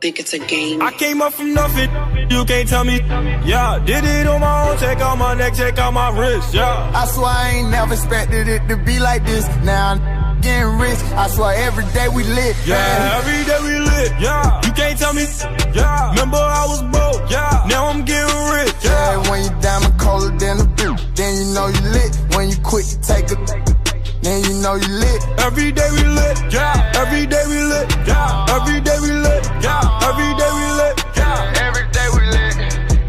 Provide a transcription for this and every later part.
think it's a game. I came up from nothing, you can't tell me. Yeah, did it on my own, check out my neck, check out my wrist, yeah. I swear I ain't never expected it to be like this. Now I'm getting rich, I swear every day we lit. Yeah, every day we lit, yeah. You can't tell me, yeah. Remember I was broke, yeah. Now I'm getting rich, yeah. Yeah, when you diamond colder than a boot, then you know you lit. When you quit, you take a, then you know you lit. Every day we lit, yeah. Every day we lit, yeah. Every day we lit, yeah. Every day we lit, yeah. Every day we lit.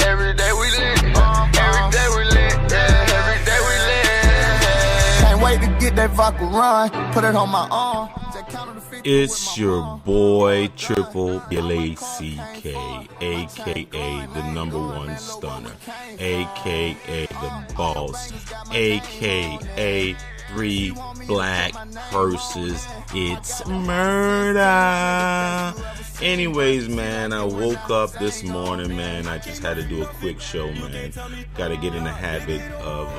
Every day we lit. Every day we lit. Yeah, every day we lit. Can't wait to get that vodka run. Put it on my arm. It's your boy Triple Lack, aka the number one stunner, aka the boss, aka 3 black purses. It's murder. Anyways, man, I woke up this morning, man. I just had to do a quick show, man. Gotta get in the habit of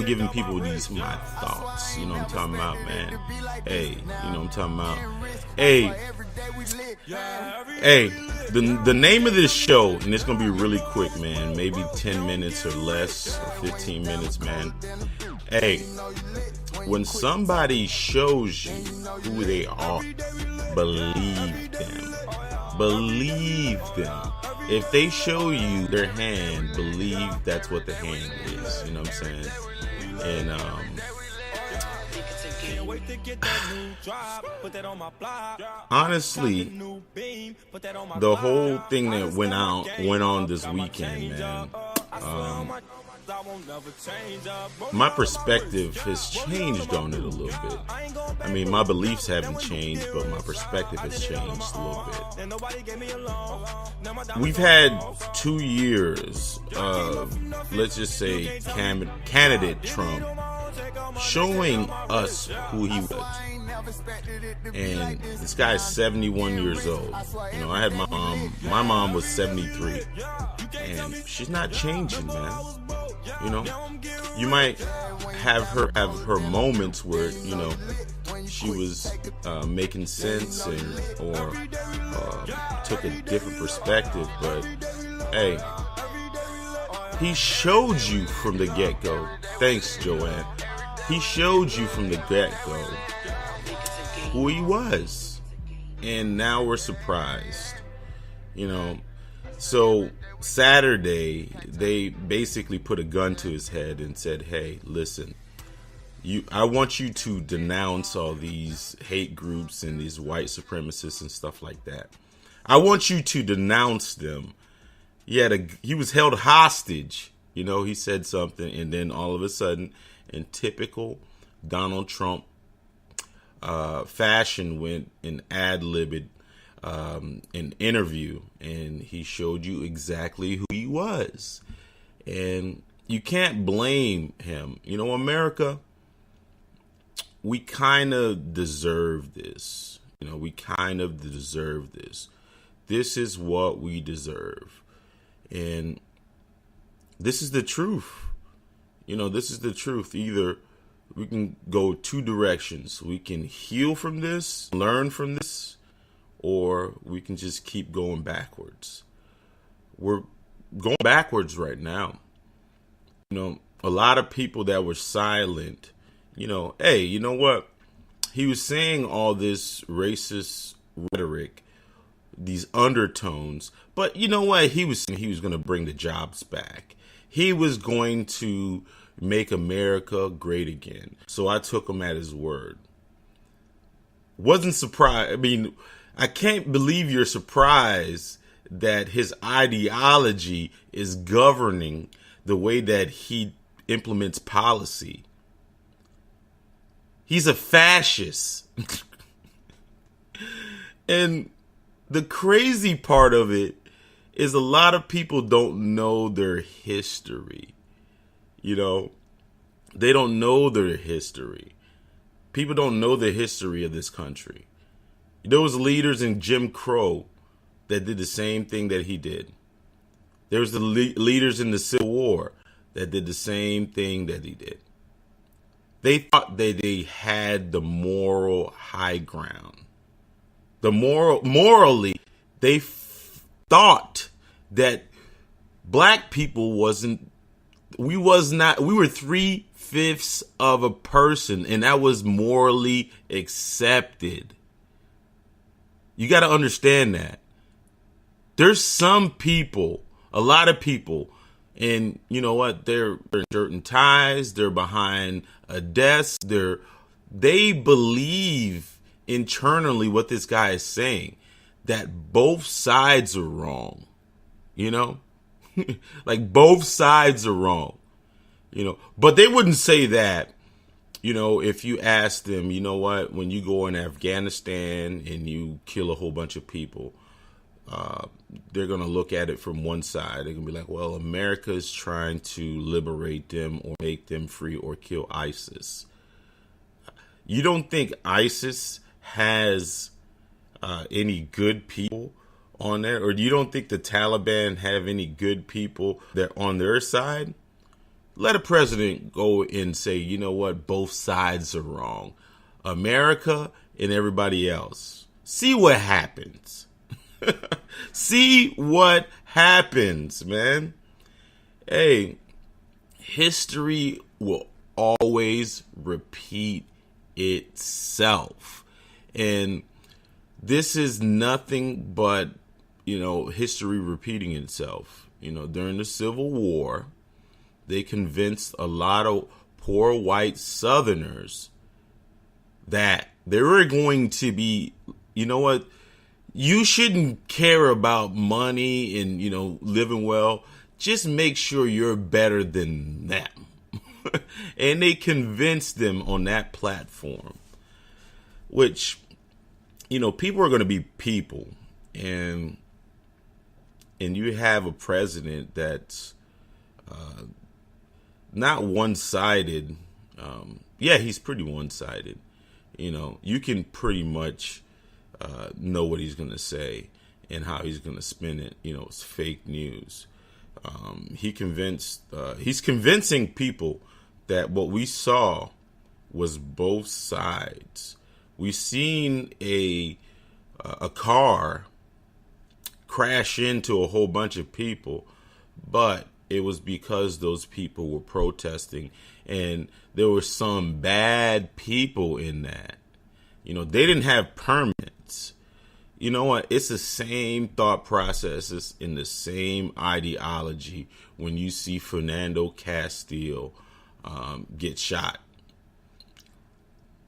giving people these my thoughts. You know what I'm talking about, man. Hey, you know what I'm talking about. Hey, the name of this show, and it's gonna be really quick, man. Maybe 10 minutes or less, or 15 minutes, man. Hey, when somebody shows you who they are, believe them. Believe them. If they show you their hand, believe that's what the hand is. You know what I'm saying? And honestly, the whole thing that went on this weekend, man. My perspective has changed on it a little bit. I mean, my beliefs haven't changed, but my perspective has changed a little bit. We've had 2 years of, let's just say, candidate Trump showing us who he was. And this guy's 71 years old. You know, I had my mom was 73, and she's not changing, man. You know, you might have her moments where, you know, she was making sense or took a different perspective, but hey, he showed you from the get-go. Thanks, Joanne. He showed you from the get-go who he was, and now we're surprised, you know. So Saturday, they basically put a gun to his head and said, hey, listen, I want you to denounce all these hate groups and these white supremacists and stuff like that. I want you to denounce them. He was held hostage. You know, he said something, and then all of a sudden, in typical Donald Trump fashion, went and ad-libbed an interview, and he showed you exactly who he was. And you can't blame him. You know, America, we kind of deserve this. You know, we kind of deserve this. This is what we deserve. And this is the truth. You know, this is the truth. Either we can go 2 directions. We can heal from this, learn from this, or we can just keep going backwards. We're going backwards right now. You know, a lot of people that were silent, you know, hey, you know what? He was saying all this racist rhetoric, these undertones, but you know what? He was saying he was going to bring the jobs back. He was going to make America great again. So I took him at his word. Wasn't surprised. I mean, I can't believe you're surprised that his ideology is governing the way that he implements policy. He's a fascist. And the crazy part of it is a lot of people don't know their history. You know, they don't know their history. People don't know the history of this country. There was leaders in Jim Crow that did the same thing that he did. There was the leaders in the Civil War that did the same thing that he did. They thought that they had the moral high ground. Morally, They thought that black people we were 3/5 of a person, and that was morally accepted. You got to understand that. There's some people, a lot of people, and you know what? They're in shirt and ties. They're behind a desk. They believe internally what this guy is saying, that both sides are wrong. You know, like both sides are wrong. You know, but they wouldn't say that. You know, if you ask them, you know what, when you go in Afghanistan and you kill a whole bunch of people, they're going to look at it from one side. They're going to be like, well, America is trying to liberate them or make them free or kill ISIS. You don't think ISIS has any good people on there? Or you don't think the Taliban have any good people that on their side? Let a president go and say, you know what, both sides are wrong. America and everybody else. See what happens. See what happens, man. Hey, history will always repeat itself. And this is nothing but, you know, history repeating itself. You know, during the Civil War, they convinced a lot of poor white Southerners that they were going to be, you know what, you shouldn't care about money and, you know, living well. Just make sure you're better than them. And they convinced them on that platform, which, you know, people are going to be people. And you have a president that's not one-sided. Yeah, he's pretty one-sided. You know, you can pretty much know what he's going to say and how he's going to spin it. You know, it's fake news. He's convincing people that what we saw was both sides. We seen a car crash into a whole bunch of people, but it was because those people were protesting, and there were some bad people in that. You know, they didn't have permits. You know what? It's the same thought processes in the same ideology when you see Fernando Castillo get shot.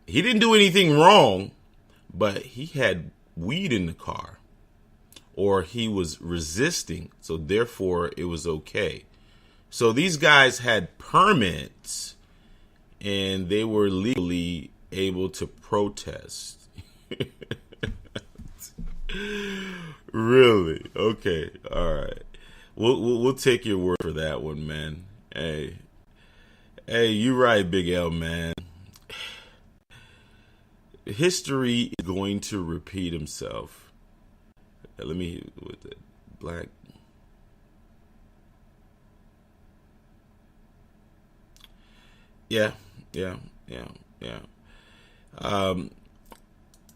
He didn't do anything wrong, but he had weed in the car, or he was resisting, so therefore it was okay. So these guys had permits, and they were legally able to protest. Really? Okay. All right. We'll take your word for that one, man. Hey, you're right, Big L, man. History is going to repeat himself. Let me with it. Black. Yeah.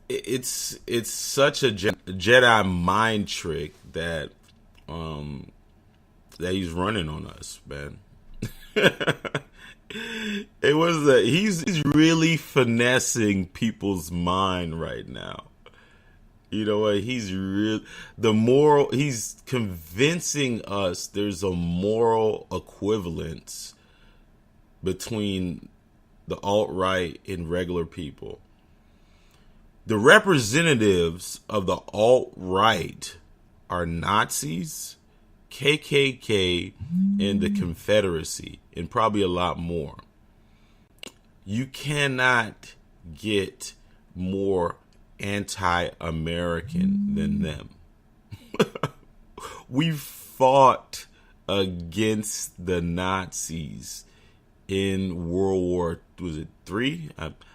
It's such a Jedi mind trick that he's running on us, man. He's really finessing people's mind right now. You know what? He's convincing us there's a moral equivalence between the alt-right and regular people. The representatives of the alt-right are Nazis, KKK, and the Confederacy, and probably a lot more. You cannot get more anti-American than them. We fought against the Nazis in World War, was it III?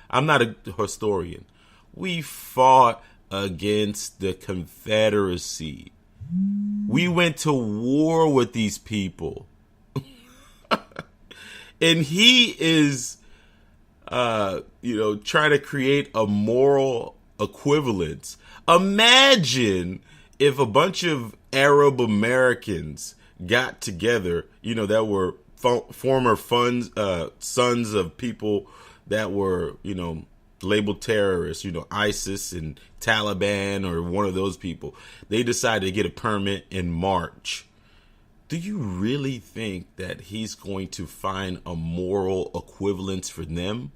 I'm not a historian. We fought against the Confederacy. We went to war with these people. And he is, trying to create a moral equivalence. Imagine if a bunch of Arab Americans got together, that were former sons of people that were, labeled terrorists, ISIS and Taliban or one of those people, they decided to get a permit in March. Do you really think that he's going to find a moral equivalence for them?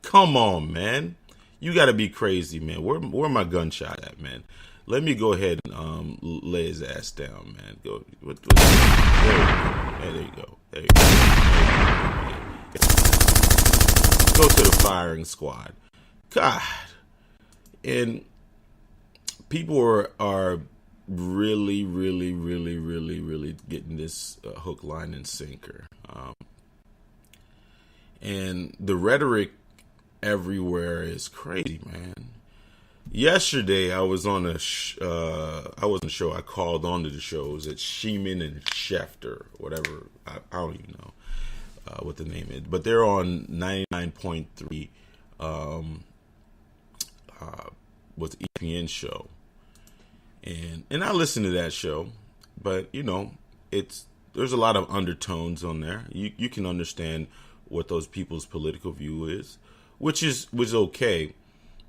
Come on, man. You got to be crazy, man. Where my gunshot at, man? Let me go ahead and lay his ass down, man. Go. There you go. There you go. Go to the firing squad. God. And people are really, really, really, really, really getting this hook, line, and sinker. And the rhetoric everywhere is crazy, man. Yesterday, I was on I wasn't sure. I called onto the show. It was at Sheeman and Schefter, whatever. I don't even know what the name is, but they're on 99.3. Was EPN show, and I listened to that show, but there's a lot of undertones on there. You can understand what those people's political view is, which is okay.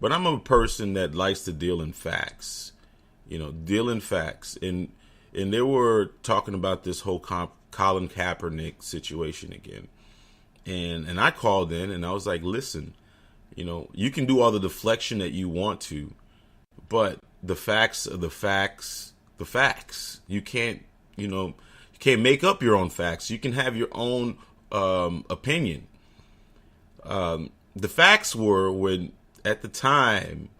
But I'm a person that likes to deal in facts, and they were talking about this whole Colin Kaepernick situation again. And I called in and I was like, listen, you can do all the deflection that you want to, but the facts are the facts. You can't, you can't make up your own facts. You can have your own opinion. The facts were when, at the time,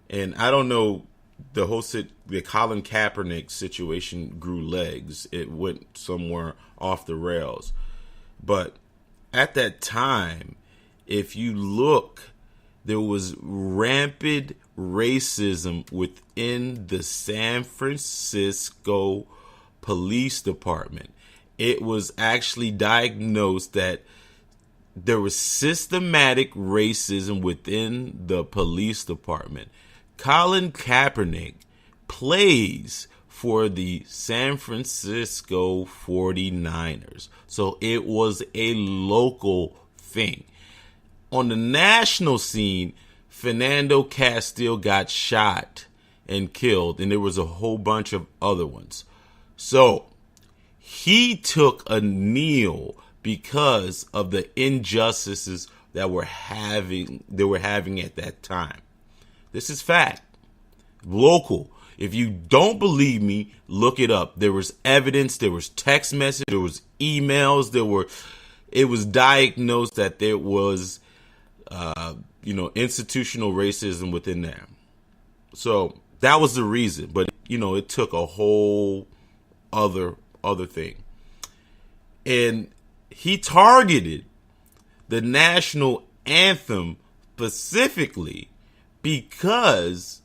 and I don't know, the Colin Kaepernick situation grew legs. It went somewhere off the rails. But at that time, if you look, there was rampant racism within the San Francisco Police Department. It was actually diagnosed that there was systematic racism within the police department. Colin Kaepernick plays for the San Francisco 49ers. So it was a local thing. On the national scene, Fernando Castile got shot and killed, and there was a whole bunch of other ones. So he took a kneel because of the injustices that they were having at that time. This is fact. Local. If you don't believe me, look it up. There was evidence, there was text message, there was emails, it was diagnosed that there was institutional racism within there. So that was the reason. But it took a whole other thing. And he targeted the national anthem specifically because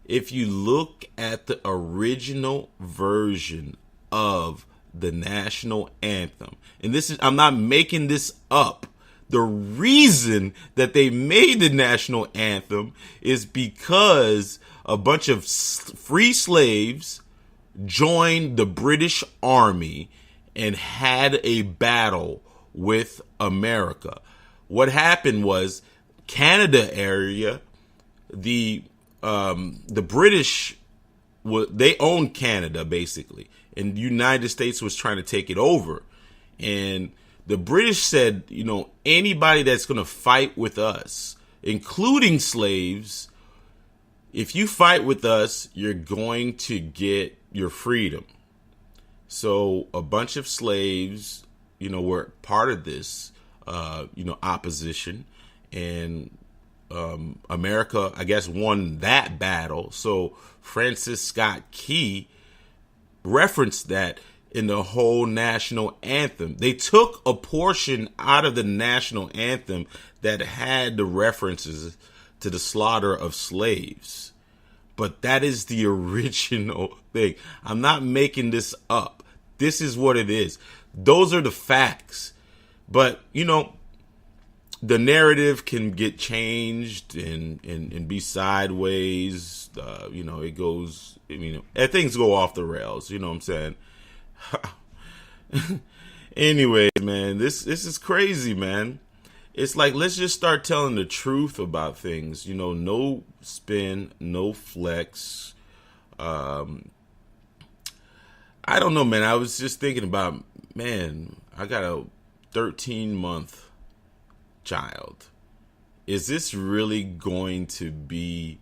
if you look at the original version of the national anthem, and I'm not making this up, the reason that they made the national anthem is because a bunch of free slaves joined the British Army and had a battle with America. What happened was Canada area, the British, they owned Canada basically, and the United States was trying to take it over. And the British said, anybody that's going to fight with us, including slaves, if you fight with us, you're going to get your freedom. So a bunch of slaves, were part of this, opposition, and America, I guess, won that battle. So Francis Scott Key referenced that in the whole national anthem. They took a portion out of the national anthem that had the references to the slaughter of slaves. But that is the original thing. I'm not making this up. This is what it is. Those are the facts. But, the narrative can get changed and be sideways. It goes, things go off the rails. You know what I'm saying? Anyway, man, this is crazy, man. It's like, let's just start telling the truth about things. No spin, no flex. I don't know, man. I was just thinking about, man, I got a 13-month child. Is this really going to be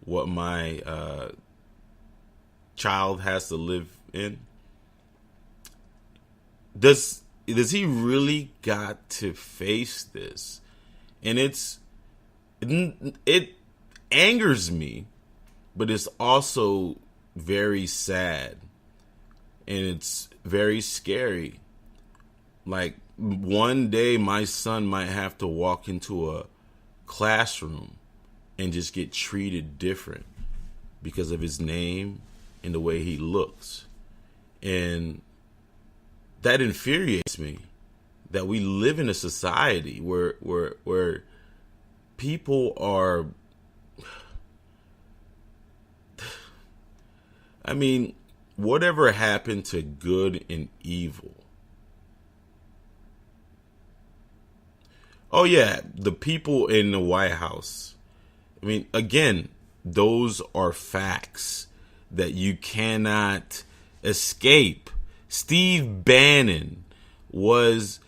what my child has to live in? Does he really got to face this? And it angers me, but it's also very sad, and it's very scary. Like, one day my son might have to walk into a classroom and just get treated different because of his name and the way he looks. And that infuriates me, that we live in a society where people are, whatever happened to good and evil? Oh yeah, the people in the White House. Again, those are facts that you cannot escape. Steve Bannon he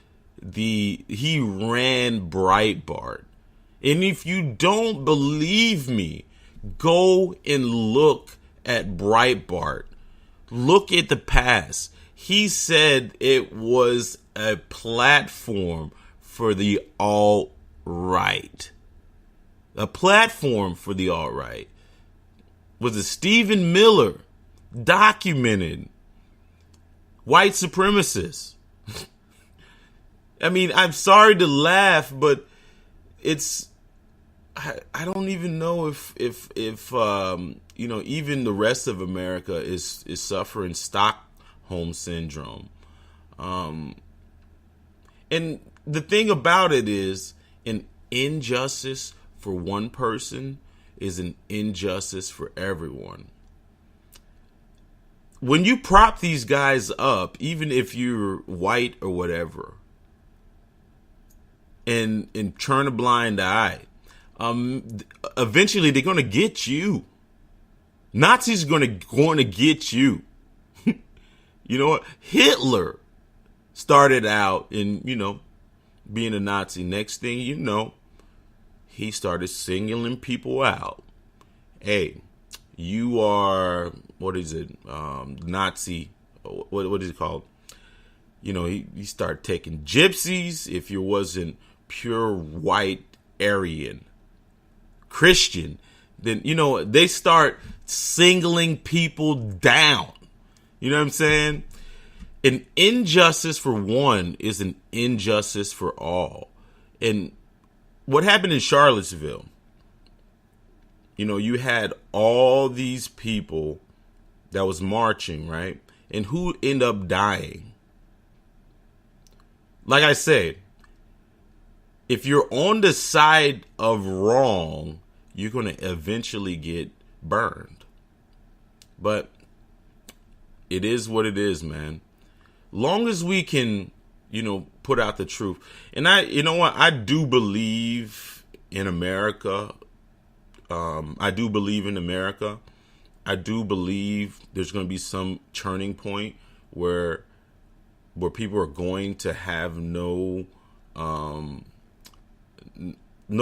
ran Breitbart. And if you don't believe me, go and look at Breitbart. Look at the past. He said it was a platform for the alt-right. A platform for the alt-right. Was it Stephen Miller documented white supremacists? I'm sorry to laugh, but I don't even know if even the rest of America is suffering Stockholm syndrome. And the thing about it is, an injustice for one person is an injustice for everyone. When you prop these guys up, even if you're white or whatever, and turn a blind eye, eventually they're going to get you. Nazis are going to get you. You know what? Hitler started out in, being a Nazi. Next thing you know, he started singling people out. Hey, you are, what is it? Nazi. What is it called? He started taking gypsies if you wasn't pure white Aryan Christian. Then, they start singling people down. You know what I'm saying? An injustice for one is an injustice for all. And what happened in Charlottesville, you had all these people that was marching, right? And who ended up dying? Like I said, if you're on the side of wrong, you're going to eventually get burned. But it is what it is, man. Long as we can, put out the truth. And I do believe in America. I do believe in America. I do believe there's going to be some turning point where people are going to have no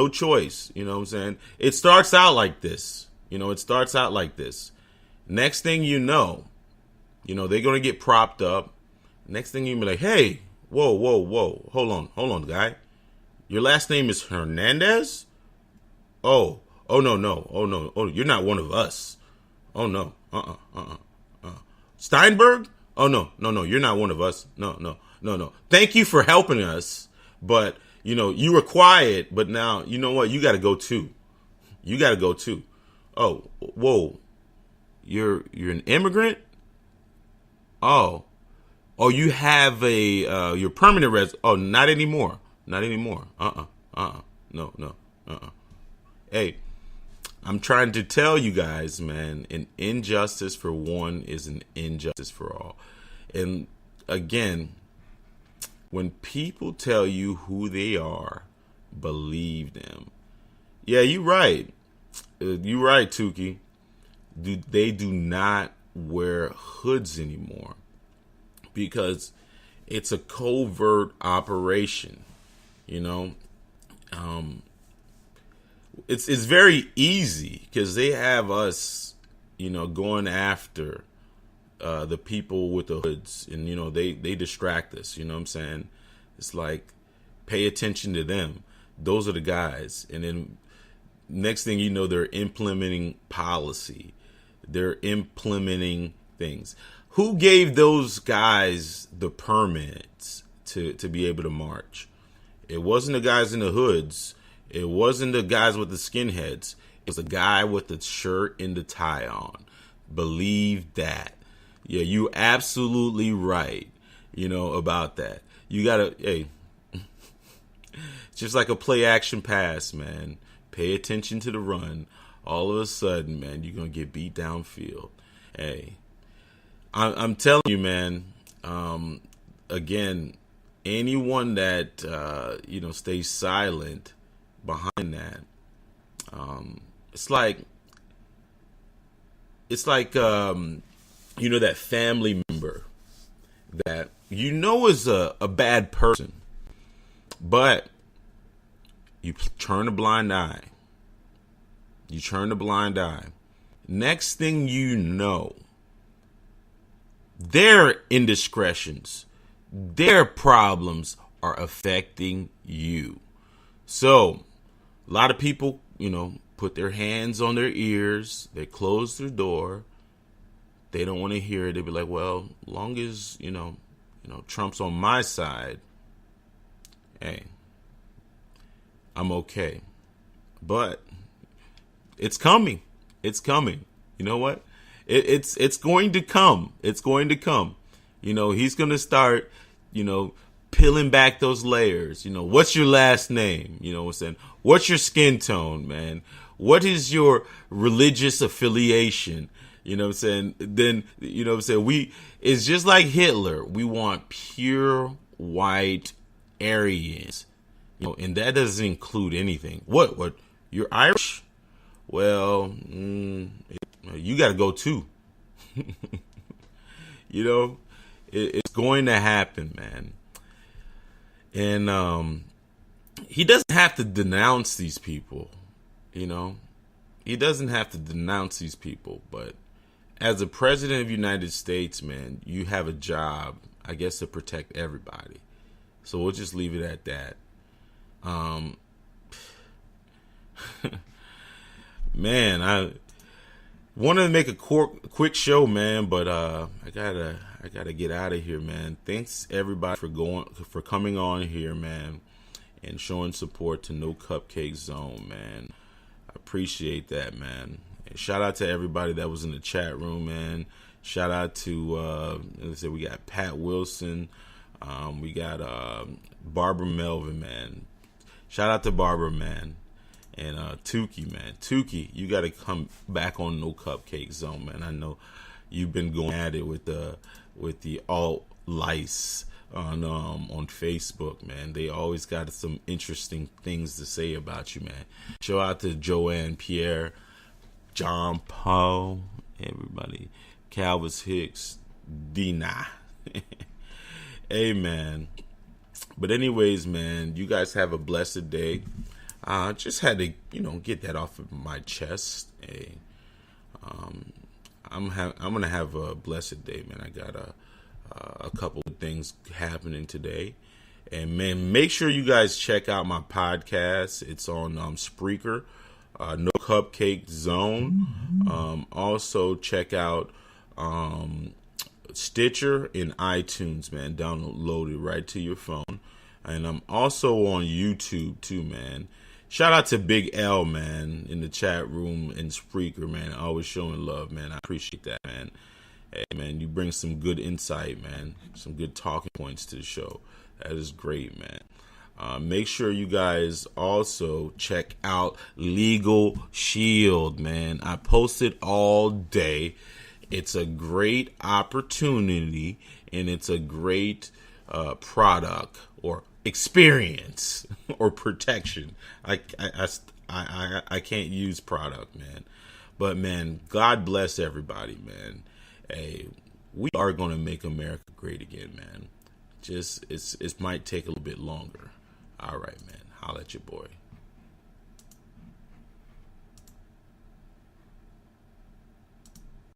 choice. You know what I'm saying? It starts out like this. Next thing you know, they're going to get propped up. Next thing you'll be like, hey, whoa. Hold on, guy. Your last name is Hernandez? Oh, no. Oh, you're not one of us. Oh, no. Steinberg? Oh, no. You're not one of us. No. Thank you for helping us. But, you were quiet. But now, you know what? You got to go too. Oh, whoa. You're an immigrant? Oh, you have you're permanent resident. Oh, not anymore. No. Hey, I'm trying to tell you guys, man, an injustice for one is an injustice for all. And again, when people tell you who they are, believe them. Yeah, you're right. You're right, Tukey. They do not wear hoods anymore because it's a covert operation. You know, it's very easy because they have us, you know, going after the people with the hoods, and you know they distract us. You know what I'm saying? It's like, pay attention to them. Those are the guys, and then next thing you know, they're implementing policy. They're implementing things. Who gave those guys the permits to be able to march? It wasn't the guys in the hoods. It wasn't the guys with the skinheads. It was a guy with the shirt and the tie on. Believe that. Yeah, you absolutely right, you know, about that. You gotta, hey, it's just like a play action pass, man. Pay attention to the run. All of a sudden, man, you're gonna get beat downfield. Hey, I'm telling you, man. Again, anyone that you know stays silent behind that, it's like you know, that family member that you know is a bad person, but you turn a blind eye. You turn a blind eye. Next thing you know, their indiscretions, their problems are affecting you. So, a lot of people, you know, put their hands on their ears. They close their door. They don't want to hear it. They be like, well, long as, you know, Trump's on my side, hey, I'm okay. But it's coming. It's coming. You know what? It's going to come. It's going to come. You know, he's going to start, you know, peeling back those layers. You know, what's your last name? You know what I'm saying? What's your skin tone, man? What is your religious affiliation? You know what I'm saying? Then, you know what I'm saying? It's just like Hitler. We want pure white Aryans. You know, and that doesn't include anything. What? You're Irish? Well, you got to go too. You know, it's going to happen, man. And he doesn't have to denounce these people, you know. He doesn't have to denounce these people, but as a president of the United States, man, you have a job, I guess, to protect everybody. So we'll just leave it at that. Man, I wanted to make a quick show, man, but I gotta get out of here, man. Thanks everybody for coming on here, man, and showing support to No Cupcake Zone, man. I appreciate that, man. And shout out to everybody that was in the chat room, man. Shout out to let's say we got Pat Wilson, we got Barbara Melvin, man. Shout out to Barbara, man. And Tukey, man. Tukey, you got to come back on No Cupcake Zone, man. I know you've been going at it with the alt lice on Facebook, man. They always got some interesting things to say about you, man. Shout out to Joanne Pierre, John Paul, everybody, Calvis Hicks, Dina. Hey, man. But anyways, man, you guys have a blessed day. Just had to, you know, get that off of my chest. Hey, I'm gonna have a blessed day, man. I got a couple of things happening today, and man, make sure you guys check out my podcast. It's on Spreaker, No Cupcake Zone. Also check out Stitcher and iTunes, man. Download it right to your phone, and I'm also on YouTube too, man. Shout out to Big L, man, in the chat room and Spreaker, man. Always showing love, man. I appreciate that, man. Hey, man, you bring some good insight, man. Some good talking points to the show. That is great, man. Make sure you guys also check out Legal Shield, man. I post it all day. It's a great opportunity, and it's a great product or experience or protection. I can't use product, man. But, man, God bless everybody, man. Hey, we are going to make America great again, man. Just it might take a little bit longer. All right, man. Holla at your boy.